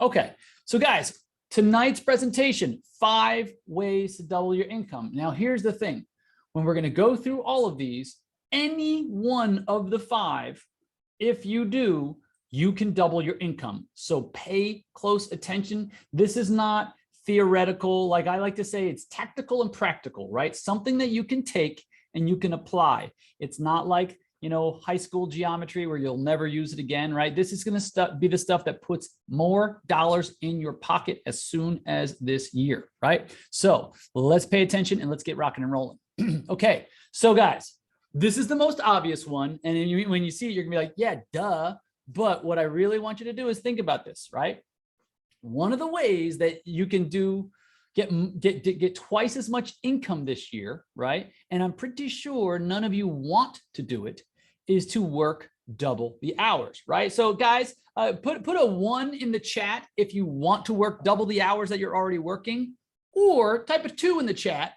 Okay, so guys, tonight's presentation, 5 ways to double your income. Now, here's the thing. When we're going to go through all of these, any one of the 5, if you do, you can double your income. So pay close attention. This is not theoretical. Like I like to say, it's tactical and practical, right? Something that you can take and you can apply. It's not like, high school geometry where you'll never use it again, right? This is going to be the stuff that puts more dollars in your pocket as soon as this year, right? So let's pay attention and let's get rocking and rolling. Okay, so guys, this is the most obvious one. And when you see it, you're gonna be like, yeah, duh. But what I really want you to do is think about this, right? One of the ways that you can get twice as much income this year, right? And I'm pretty sure none of you want to do it, is to work double the hours, right? So guys, put a 1 in the chat if you want to work double the hours that you're already working, or type a 2 in the chat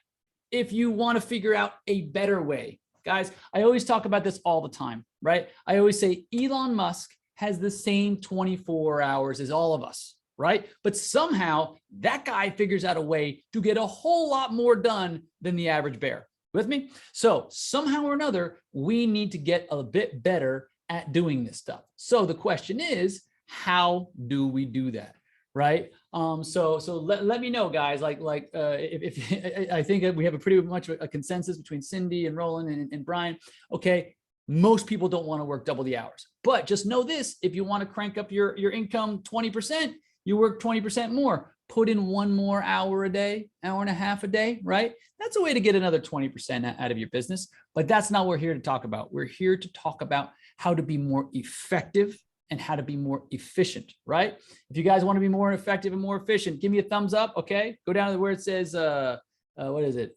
if you want to figure out a better way. Guys, I always talk about this all the time, right? I always say Elon Musk has the same 24 hours as all of us, right? But somehow that guy figures out a way to get a whole lot more done than the average bear. With me? So somehow or another, we need to get a bit better at doing this stuff. So the question is, how do we do that? Right? So let me know, guys. If I think that we have a pretty much a consensus between Cindy and Roland and Brian. Okay, most people don't want to work double the hours, but just know this: if you want to crank up your income 20%, you work 20% more. Put in 1 more hour a day, hour and a half a day, right? That's a way to get another 20% out of your business. But that's not what we're here to talk about. We're here to talk about how to be more effective and how to be more efficient, right? If you guys want to be more effective and more efficient, give me a thumbs up, okay? Go down to where it says,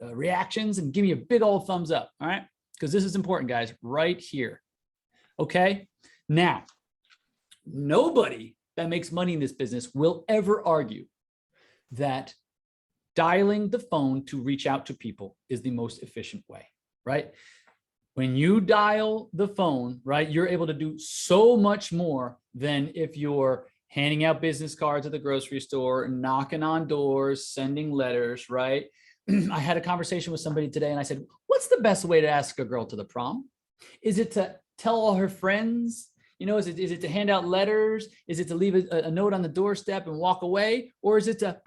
reactions, and give me a big old thumbs up, all right? Because this is important, guys, right here, okay? Now, nobody that makes money in this business will ever argue that dialing the phone to reach out to people is the most efficient way, right? When you dial the phone, right, you're able to do so much more than if you're handing out business cards at the grocery store, knocking on doors, sending letters, right? I had a conversation with somebody today and I said, what's the best way to ask a girl to the prom? Is it to tell all her friends? Is it to hand out letters? Is it to leave a note on the doorstep and walk away? Or is it to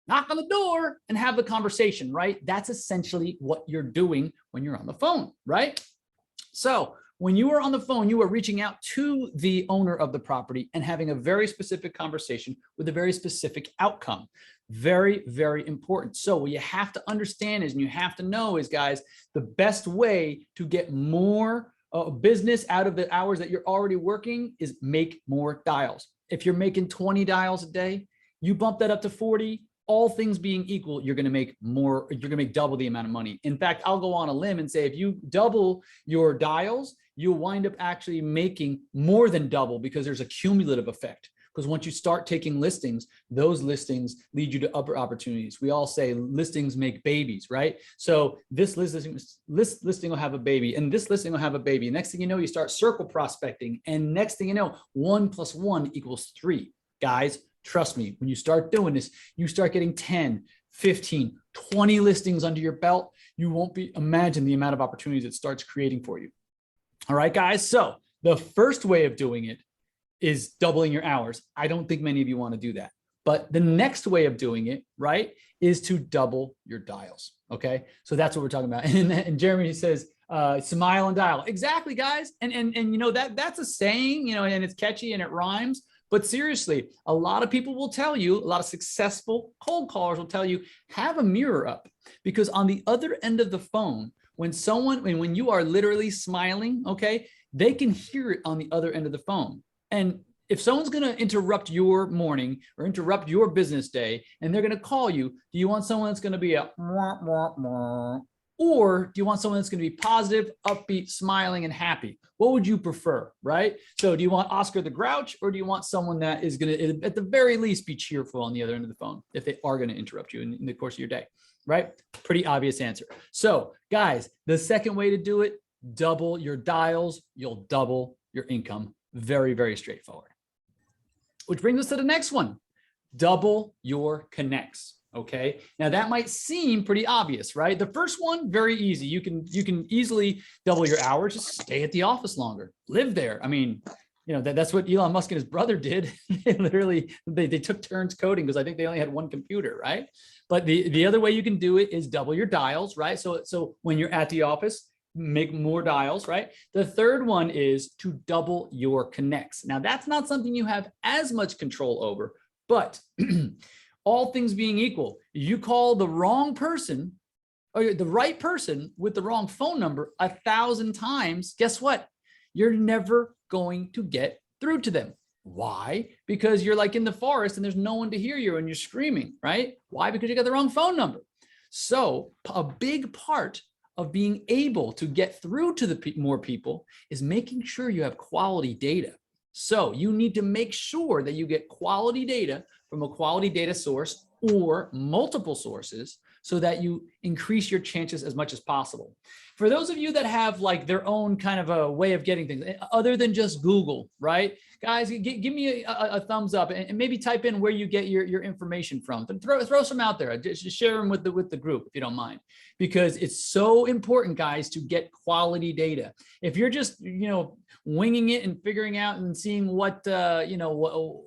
knock on the door and have the conversation, right? That's essentially what you're doing when you're on the phone, right? So when you are on the phone, you are reaching out to the owner of the property and having a very specific conversation with a very specific outcome. Very, very important. So what you have to understand is, and you have to know is, guys, the best way to get more business out of the hours that you're already working is make more dials. If you're making 20 dials a day, you bump that up to 40, all things being equal, you're going to make more, you're going to make double the amount of money. In fact, I'll go on a limb and say, if you double your dials, you'll wind up actually making more than double, because there's a cumulative effect. Because once you start taking listings, those listings lead you to other opportunities. We all say listings make babies, right? So this listing will have a baby, and this listing will have a baby. Next thing you know, you start circle prospecting, and next thing you know, 1 + 1 = 3. Guys, trust me, when you start doing this, you start getting 10, 15, 20 listings under your belt. You won't imagine the amount of opportunities it starts creating for you. All right, guys. So the first way of doing it is doubling your hours. I don't think many of you want to do that. But the next way of doing it, right, is to double your dials. Okay. So that's what we're talking about. And Jeremy says, smile and dial. Exactly, guys. And that's a saying, and it's catchy and it rhymes. But seriously, a lot of people will tell you, a lot of successful cold callers will tell you, have a mirror up, because on the other end of the phone, when you are literally smiling, okay, they can hear it on the other end of the phone. And if someone's going to interrupt your morning or interrupt your business day, and they're going to call you, do you want someone that's going to be a mwah, mwah, mwah, or do you want someone that's going to be positive, upbeat, smiling, and happy? What would you prefer, right? So do you want Oscar the Grouch, or do you want someone that is going to, at the very least, be cheerful on the other end of the phone if they are going to interrupt you in the course of your day, right? Pretty obvious answer. So guys, the second way to do it, double your dials, you'll double your income. Very, very straightforward. Which brings us to the next one. Double your connects. Okay. Now that might seem pretty obvious, right? The first one, very easy. You can easily double your hours, just stay at the office longer, live there. I mean, that's what Elon Musk and his brother did. They literally, they took turns coding because I think they only had one computer, right? But the other way you can do it is double your dials, right? So when you're at the office, make more dials, right? The third one is to double your connects. Now that's not something you have as much control over, but all things being equal, you call the wrong person or the right person with the wrong phone number 1,000 times, guess what? You're never going to get through to them. Why? Because you're like in the forest and there's no one to hear you and you're screaming, right? Why? Because you got the wrong phone number. So a big part of being able to get through to the more people is making sure you have quality data. So you need to make sure that you get quality data from a quality data source or multiple sources so that you increase your chances as much as possible. For those of you that have like their own kind of a way of getting things other than just Google, right? Guys, give me a thumbs up and maybe type in where you get your information from. Throw some out there. Just share them with the group if you don't mind, because it's so important, guys, to get quality data. If you're just winging it and figuring out and seeing what Google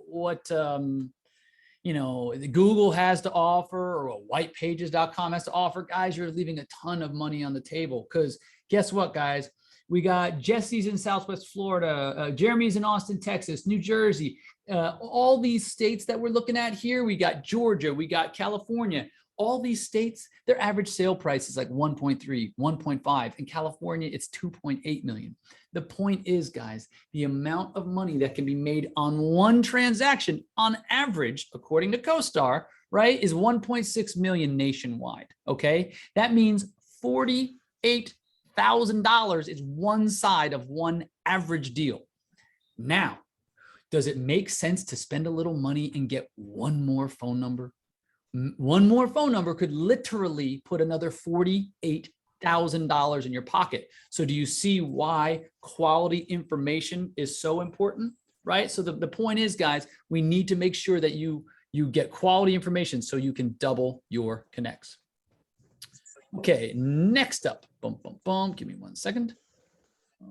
has to offer or what whitepages.com has to offer, guys, you're leaving a ton of money on the table. Because guess what, guys? We got Jesse's in Southwest Florida, Jeremy's in Austin, Texas, New Jersey, all these states that we're looking at here. We got Georgia, we got California. All these states, their average sale price is like 1.3, 1.5. In California, it's 2.8 million. The point is, guys, the amount of money that can be made on one transaction on average, according to CoStar, right, is 1.6 million nationwide. Okay. That means $48,000 is one side of one average deal. Now, does it make sense to spend a little money and get one more phone number? One more phone number could literally put another $48,000 in your pocket. So do you see why quality information is so important, right? So the point is, guys, we need to make sure that you get quality information so you can double your connects. Okay, next up, boom, boom, boom. Give me 1 second.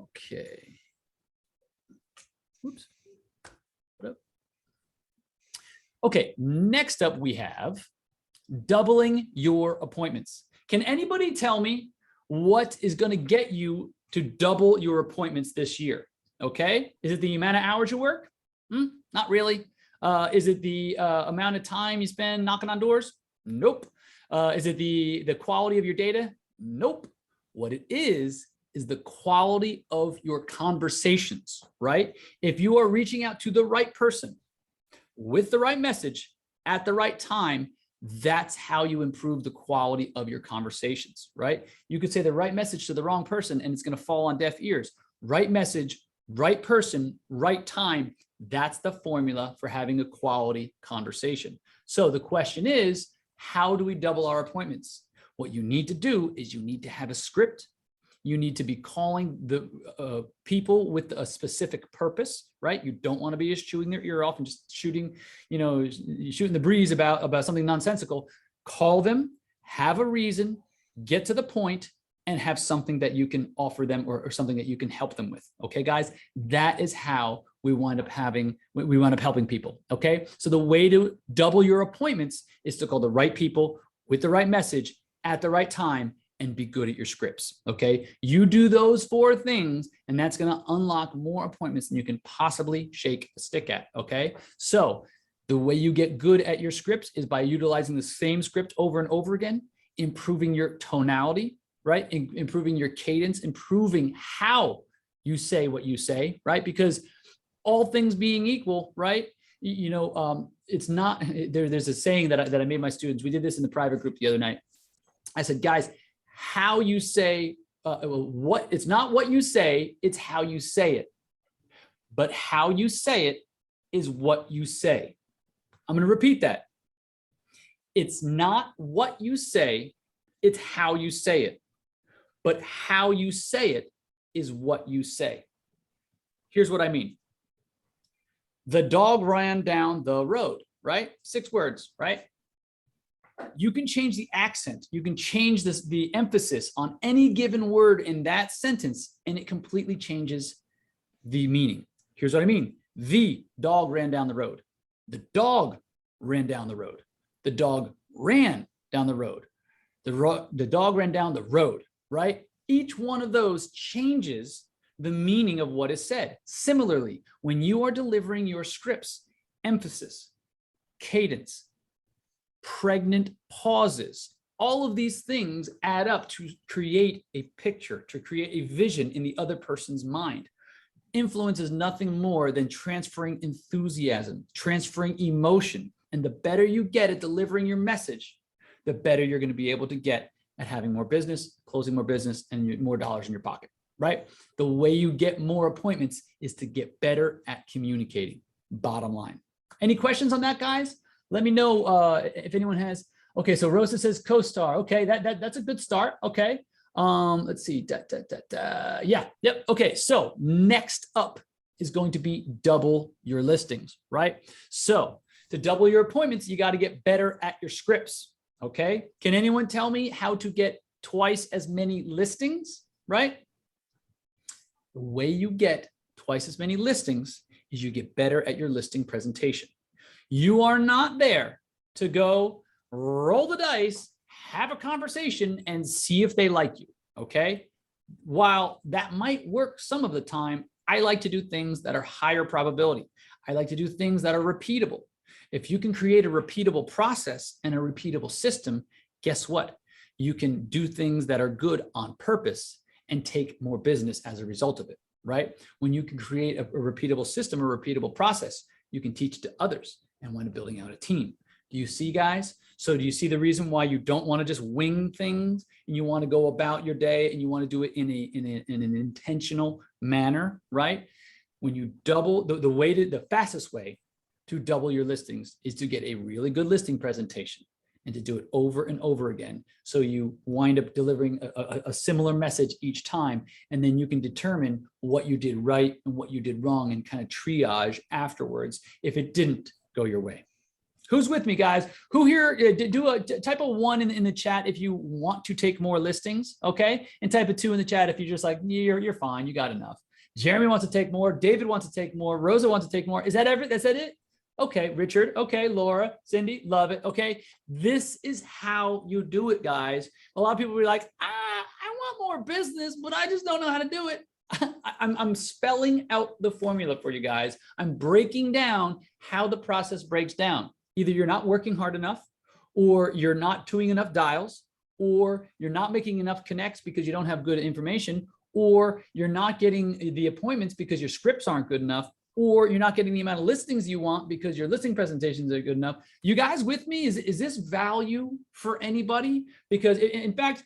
Okay. Oops. Okay, next up we have doubling your appointments. Can anybody tell me what is going to get you to double your appointments this year? Okay, is it the amount of hours you work? Not really. Is it the amount of time you spend knocking on doors? Nope. Is it the quality of your data? Nope. What it is the quality of your conversations, right? If you are reaching out to the right person, with the right message at the right time, that's how you improve the quality of your conversations, right? You could say the right message to the wrong person and it's going to fall on deaf ears. Right message, right person, right time. That's the formula for having a quality conversation. So the question is, how do we double our appointments? What you need to do is you need to have a script. You need to be calling the people with a specific purpose, right? You don't want to be just chewing their ear off and just shooting the breeze about something nonsensical. Call them, have a reason, get to the point, and have something that you can offer them or something that you can help them with. Okay, guys, that is how we wind up helping people. Okay, so the way to double your appointments is to call the right people with the right message at the right time and be good at your scripts. Okay, you do those 4 things and that's going to unlock more appointments than you can possibly shake a stick at. Okay, so the way you get good at your scripts is by utilizing the same script over and over again, improving your tonality, right? Improving your cadence, improving how you say what you say, right? Because all things being equal, right? It's not, there's a saying that I made my students. We did this in the private group the other night. I said, guys, how you say it's not what you say, it's how you say it. But how you say it is what you say. I'm going to repeat that. It's not what you say, it's how you say it. But how you say it is what you say. Here's what I mean. The dog ran down the road, right? 6 words, right? You can change the accent. You can change the emphasis on any given word in that sentence, and it completely changes the meaning. Here's what I mean. The dog ran down the road. The dog ran down the road. The dog ran down the road. The dog ran down the road, right? Each one of those changes the meaning of what is said. Similarly, when you are delivering your scripts, emphasis, cadence, pregnant pauses, all of these things add up to create a picture, to create a vision in the other person's mind. Influence is nothing more than transferring enthusiasm, transferring emotion. And the better you get at delivering your message, the better you're going to be able to get at having more business, closing more business, and more dollars in your pocket, right? The way you get more appointments is to get better at communicating, bottom line. Any questions on that, guys? Let me know if anyone has. Okay, so Rosa says CoStar. Okay, that's a good start. Okay, let's see. Yeah, yep. Okay, so next up is going to be double your listings, right? So to double your appointments, you got to get better at your scripts. Okay, can anyone tell me how to get twice as many listings, right? The way you get twice as many listings is you get better at your listing presentation. You are not there to go roll the dice, have a conversation, and see if they like you, okay? While that might work some of the time, I like to do things that are higher probability. I like to do things that are repeatable. If you can create a repeatable process and a repeatable system, guess what? You can do things that are good on purpose and take more business as a result of it, right? When you can create a repeatable system, a repeatable process, you can teach it to others and wind up building out a team. Do you see, guys? So do you see the reason why you don't want to just wing things and you want to go about your day and you want to do it in an intentional manner, right? When you double, the fastest way to double your listings is to get a really good listing presentation and to do it over and over again. So you wind up delivering a similar message each time, and then you can determine what you did right and what you did wrong and kind of triage afterwards if it didn't go your way. Who's with me, guys? Who here, type a 1 in the chat if you want to take more listings, okay? And type a 2 in the chat if you're just like, you're fine, you got enough. Jeremy wants to take more. David wants to take more. Rosa wants to take more. Is that it? Okay, Richard. Okay, Laura, Cindy, love it. Okay, this is how you do it, guys. A lot of people will be like, I want more business, but I just don't know how to do it. I'm spelling out the formula for you guys. I'm breaking down how the process breaks down. Either you're not working hard enough, or you're not doing enough dials, or you're not making enough connects because you don't have good information, or you're not getting the appointments because your scripts aren't good enough, or you're not getting the amount of listings you want because your listing presentations are good enough. You guys with me? Is this value for anybody? Because in fact,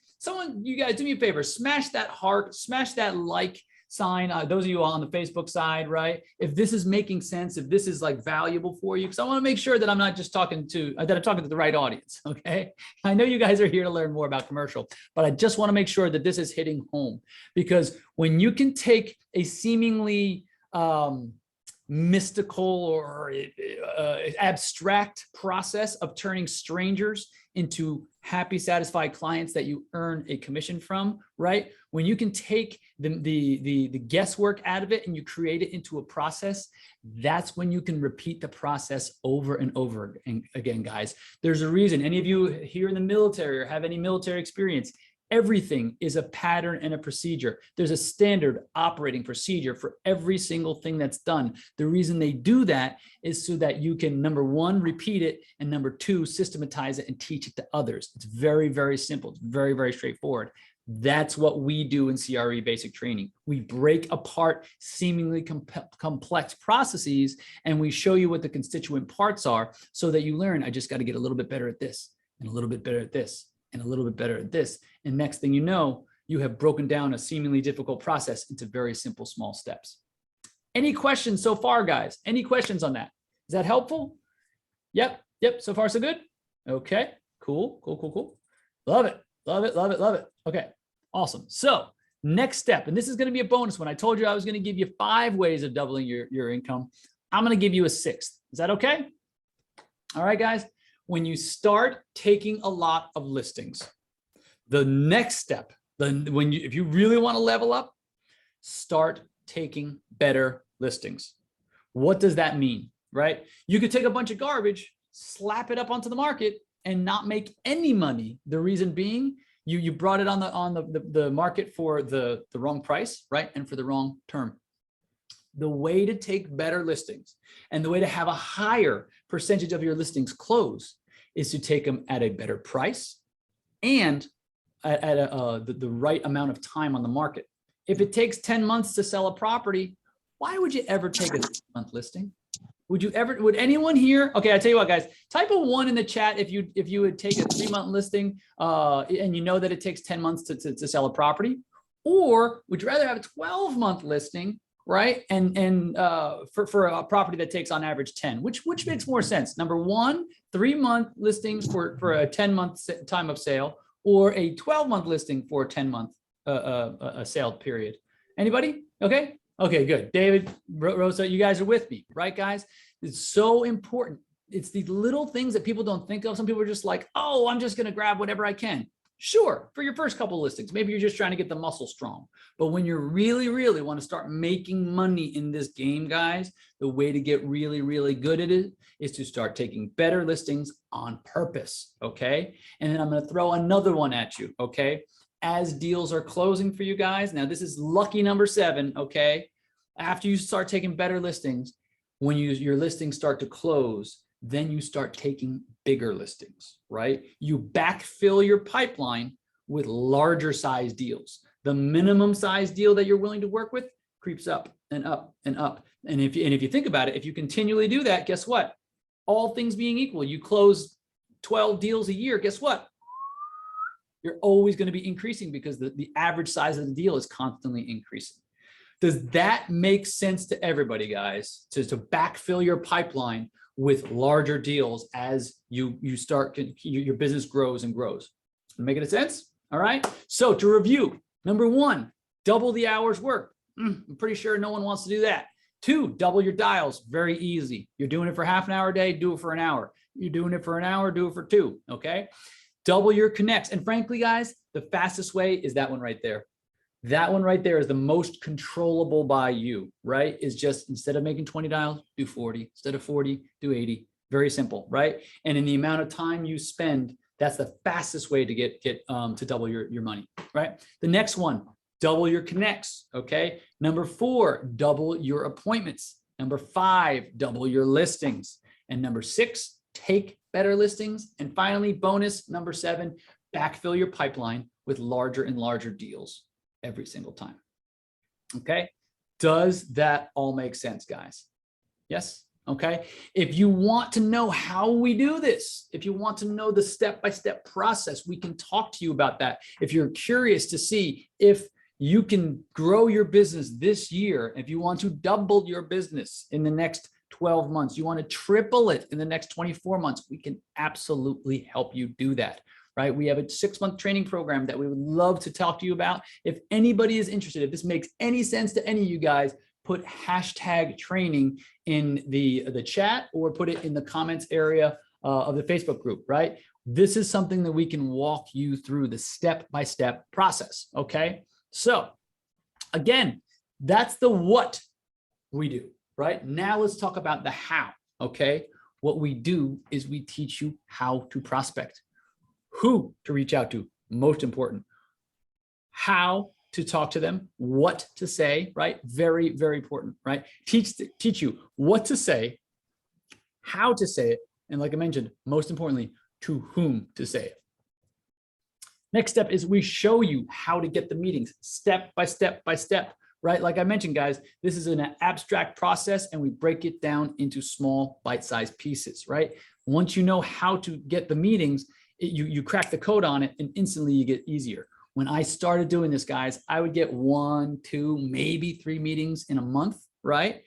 you guys do me a favor, smash that heart, smash that like sign. Those of you on the Facebook side, right? If this is making sense, if this is like valuable for you, because I want to make sure that I'm not just talking to, that I'm talking to the right audience, okay? I know you guys are here to learn more about commercial, but I just want to make sure that this is hitting home, because when you can take a seemingly mystical or abstract process of turning strangers into happy, satisfied clients that you earn a commission from, right? When you can take the guesswork out of it and you create it into a process, that's when you can repeat the process over and over again, guys. There's a reason. Any of you here in the military or have any military experience, everything is a pattern and a procedure. There's a standard operating procedure for every single thing that's done. The reason they do that is so that you can, number one, repeat it, and number two, systematize it and teach it to others. It's very, very simple. It's very, very straightforward. That's what we do in CRE basic training. We break apart seemingly complex processes and we show you what the constituent parts are so that you learn, I just got to get a little bit better at this and a little bit better at this and a little bit better at this. And next thing you know, you have broken down a seemingly difficult process into very simple, small steps. Any questions so far, guys? Any questions on that? Is that helpful? Yep. So far, so good. Okay, cool. Love it. Okay, awesome. So next step, and this is going to be a bonus one. I told you I was going to give you 5 ways of doubling your income. I'm going to give you a 6th. Is that okay? All right, guys. When you start taking a lot of listings, the next step, if you really want to level up, start taking better listings. What does that mean, right? You could take a bunch of garbage, slap it up onto the market, and not make any money. The reason being, you brought it on the market for the wrong price, right? And for the wrong term. The way to take better listings and the way to have a higher percentage of your listings close is to take them at a better price and at the right amount of time on the market. If it takes 10 months to sell a property, why would you ever take a 3-month listing? Would anyone here? Okay, I tell you what, guys, type a 1 in the chat if you would take a 3-month listing and you know that it takes 10 months to sell a property, or would you rather have a 12-month listing, right? And for a property that takes on average 10, which makes more sense? Number 1, 3-month listing for a 10-month time of sale, or a 12-month listing for a 10-month a sale period. Anybody? Okay. Okay, good. David, Rosa, you guys are with me, right, guys? It's so important. It's the little things that people don't think of. Some people are just like, oh, I'm just going to grab whatever I can. Sure, for your first couple of listings, maybe you're just trying to get the muscle strong. But when you really, really want to start making money in this game, guys, the way to get really, really good at it is to start taking better listings on purpose, okay? And then I'm going to throw another one at you, okay? As deals are closing for you guys, now this is lucky number 7, okay? After you start taking better listings, when your listings start to close, then you start taking bigger listings, right? You backfill your pipeline with larger size deals. The minimum size deal that you're willing to work with creeps up and up and up. And if you think about it, if you continually do that, guess what? All things being equal, you close 12 deals a year, guess what? You're always going to be increasing because the average size of the deal is constantly increasing. Does that make sense to everybody, guys? To backfill your pipeline with larger deals as you start, your business grows and grows. Making a sense? All right. So to review, number 1, double the hours worked. I'm pretty sure no one wants to do that. 2, double your dials. Very easy. You're doing it for half an hour a day, do it for an hour. You're doing it for an hour, do it for 2. Okay. Double your connects. And frankly, guys, the fastest way is that one right there. That one right there is the most controllable by you, right? Is just instead of making 20 dials, do 40. Instead of 40, do 80. Very simple, right? And in the amount of time you spend, that's the fastest way to get to double your money, right? The next one, double your connects, okay? Number 4, double your appointments. Number 5, double your listings. And number 6, take better listings. And finally, bonus number 7, backfill your pipeline with larger and larger deals every single time. Okay. Does that all make sense, guys? Yes. Okay. If you want to know how we do this, if you want to know the step-by-step process, we can talk to you about that. If you're curious to see if you can grow your business this year, if you want to double your business in the next 12 months, you want to triple it in the next 24 months, we can absolutely help you do that. Right? We have a 6-month training program that we would love to talk to you about. If anybody is interested, if this makes any sense to any of you guys, put #training in the chat or put it in the comments area of the Facebook group, right? This is something that we can walk you through the step-by-step process, okay? So again, that's the what we do, right? Now let's talk about the how, okay? What we do is we teach you how to prospect. Who to reach out to, most important. How to talk to them, what to say, right? Very, very important, right? Teach you what to say, how to say it, and like I mentioned, most importantly, to whom to say it. Next step is we show you how to get the meetings step by step by step, right? Like I mentioned, guys, this is an abstract process and we break it down into small bite-sized pieces, right? Once you know how to get the meetings, you crack the code on it and instantly you get easier. When I started doing this, guys, I would get 1, 2, maybe 3 meetings in a month, right?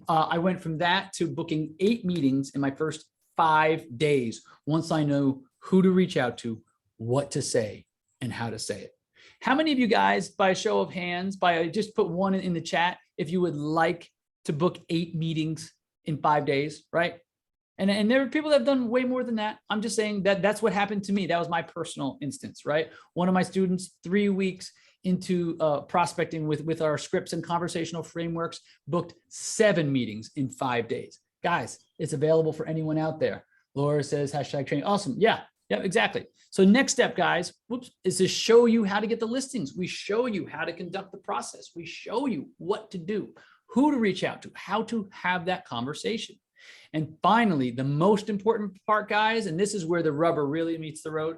I went from that to booking 8 meetings in my first 5 days. Once I know who to reach out to, what to say, and how to say it. How many of you guys, by a show of hands, just put 1 in the chat, if you would like to book 8 meetings in 5 days, right? And there are people that have done way more than that. I'm just saying that that's what happened to me. That was my personal instance, right? One of my students, 3 weeks into prospecting with our scripts and conversational frameworks, booked 7 meetings in 5 days. Guys, it's available for anyone out there. Laura says, #training. Awesome. Yeah, exactly. So next step, guys, is to show you how to get the listings. We show you how to conduct the process. We show you what to do, who to reach out to, how to have that conversation. And finally, the most important part, guys, and this is where the rubber really meets the road,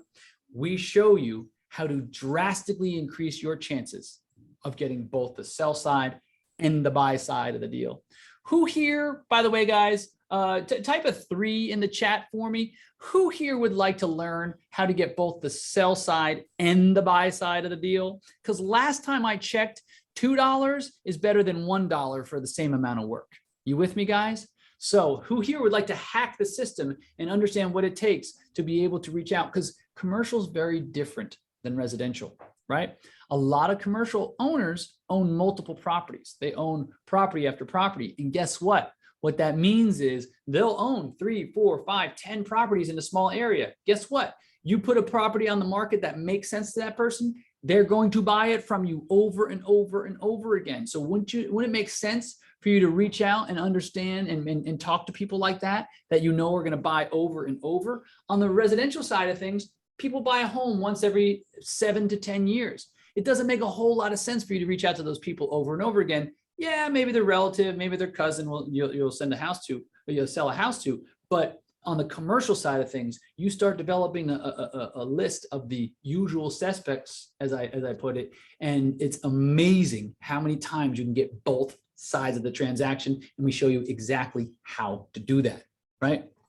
we show you how to drastically increase your chances of getting both the sell side and the buy side of the deal. Who here, by the way, guys, type a 3 in the chat for me. Who here would like to learn how to get both the sell side and the buy side of the deal? Because last time I checked, $2 is better than $1 for the same amount of work. You with me, guys? So who here would like to hack the system and understand what it takes to be able to reach out? Because commercial is very different than residential, right? A lot of commercial owners own multiple properties. They own property after property. And guess what? What that means is they'll own 3, 4, 5, 10 properties in a small area. Guess what? You put a property on the market that makes sense to that person, they're going to buy it from you over and over and over again. So wouldn't it make sense for you to reach out and understand and talk to people like that you know are going to buy over and over? On the residential side of things, people buy a home once every 7 to 10 years. It doesn't make a whole lot of sense for you to reach out to those people over and over again. Yeah, maybe their relative, maybe their cousin you'll send a house to, or you'll sell a house to. But on the commercial side of things, you start developing a list of the usual suspects, as I put it, and it's amazing how many times you can get both sides of the transaction, and we show you exactly how to do that, right?